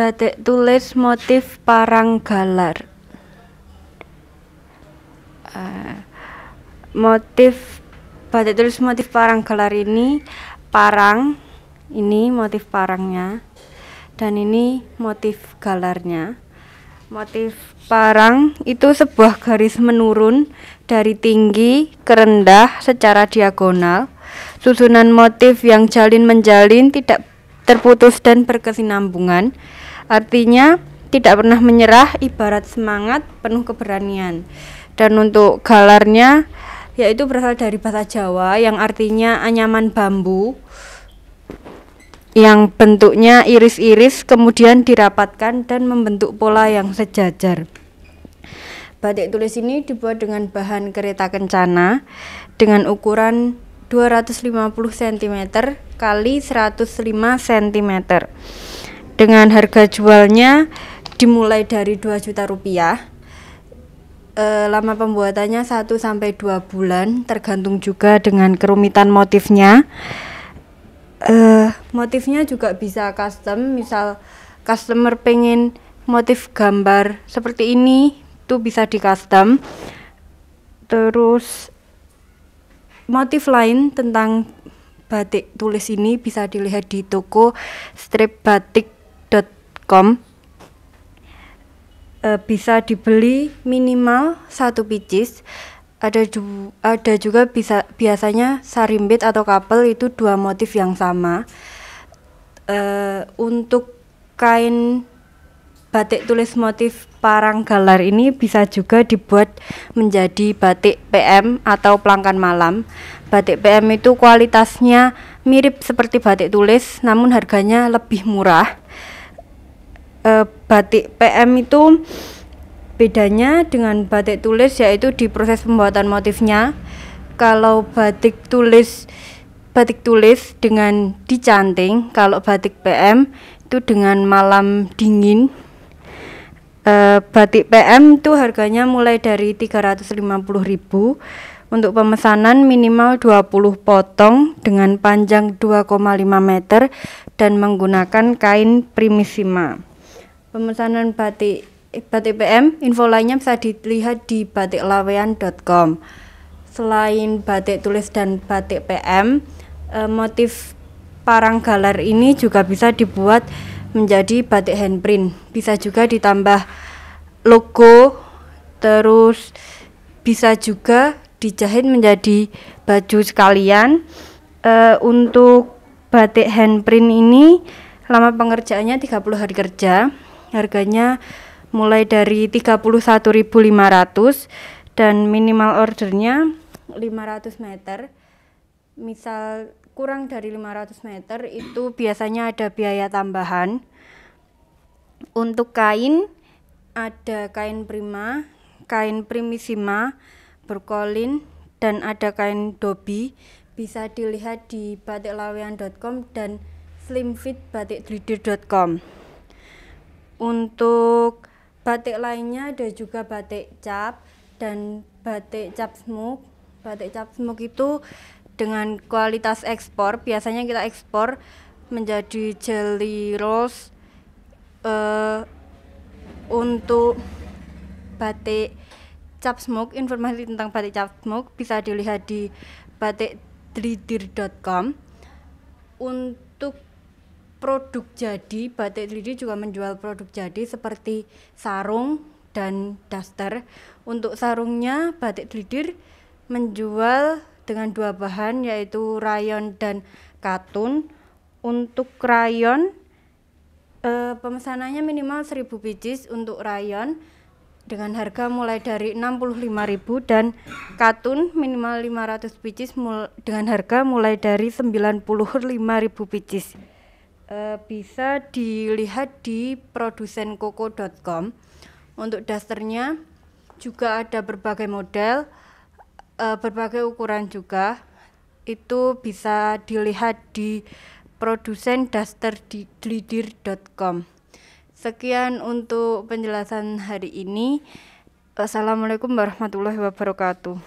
Batik tulis motif parang galar. Motif batik tulis motif parang galar ini parang, ini motif parangnya, dan ini motif galarnya. Motif parang itu sebuah garis menurun dari tinggi ke rendah secara diagonal. Susunan motif yang jalin menjalin tidak terputus dan berkesinambungan. Artinya tidak pernah menyerah, ibarat semangat penuh keberanian. Dan untuk galarnya yaitu berasal dari bahasa Jawa yang artinya anyaman bambu yang bentuknya iris-iris kemudian dirapatkan dan membentuk pola yang sejajar. Batik tulis ini dibuat dengan bahan kereta kencana dengan ukuran 250 cm kali 105 cm. Dengan harga jualnya dimulai dari 2 juta rupiah. Lama pembuatannya 1-2 bulan, tergantung juga dengan kerumitan motifnya. Motifnya juga bisa custom, misal customer pengen motif gambar seperti ini itu bisa di custom. Terus motif lain tentang batik tulis ini bisa dilihat di toko stripbatik.com. Bisa dibeli minimal 1 pieces. Ada juga biasanya sarimbit atau couple, itu 2 motif yang sama. Untuk kain batik tulis motif parang galar ini bisa juga dibuat menjadi batik PM atau pelangkan malam. Batik PM itu kualitasnya mirip seperti batik tulis namun harganya lebih murah. Batik PM itu bedanya dengan batik tulis yaitu di proses pembuatan motifnya. Kalau batik tulis dengan dicanting, kalau batik PM itu dengan malam dingin. Batik PM itu harganya mulai dari 350.000. Untuk pemesanan minimal 20 potong dengan panjang 2,5 meter dan menggunakan kain primissima. Pemesanan batik PM, info lainnya bisa dilihat di batiklawean.com. Selain batik tulis dan batik PM, motif parang galar ini juga bisa dibuat menjadi batik handprint. Bisa juga ditambah logo, terus bisa juga dijahit menjadi baju sekalian. Untuk batik handprint ini lama pengerjaannya 30 hari kerja. Harganya mulai dari 31.500 dan minimal ordernya 500 meter. Misal kurang dari 500 meter itu biasanya ada biaya tambahan. Untuk kain ada kain prima, kain primissima, berkolin, dan ada kain dobi. Bisa dilihat di batiklawean.com dan slimfitbatikglidir.com. Untuk batik lainnya ada juga batik cap dan batik cap smoke. Batik cap smoke itu dengan kualitas ekspor, biasanya kita ekspor menjadi jelly rolls. Untuk batik cap smoke, informasi tentang batik cap smoke bisa dilihat di batikglidir.com. Untuk produk jadi, batik 3D juga menjual produk jadi seperti sarung dan daster. Untuk sarungnya batik 3D menjual dengan 2 bahan yaitu rayon dan katun. Untuk rayon pemesanannya minimal 1000 pieces untuk rayon dengan harga mulai dari 65.000 dan katun minimal 500 pieces dengan harga mulai dari 95.000 pieces. Bisa dilihat di produsenkoko.com. Untuk dasternya juga ada berbagai model, berbagai ukuran juga. Itu bisa dilihat di produsendasterglidir.com. Sekian untuk penjelasan hari ini. Wassalamualaikum warahmatullahi wabarakatuh.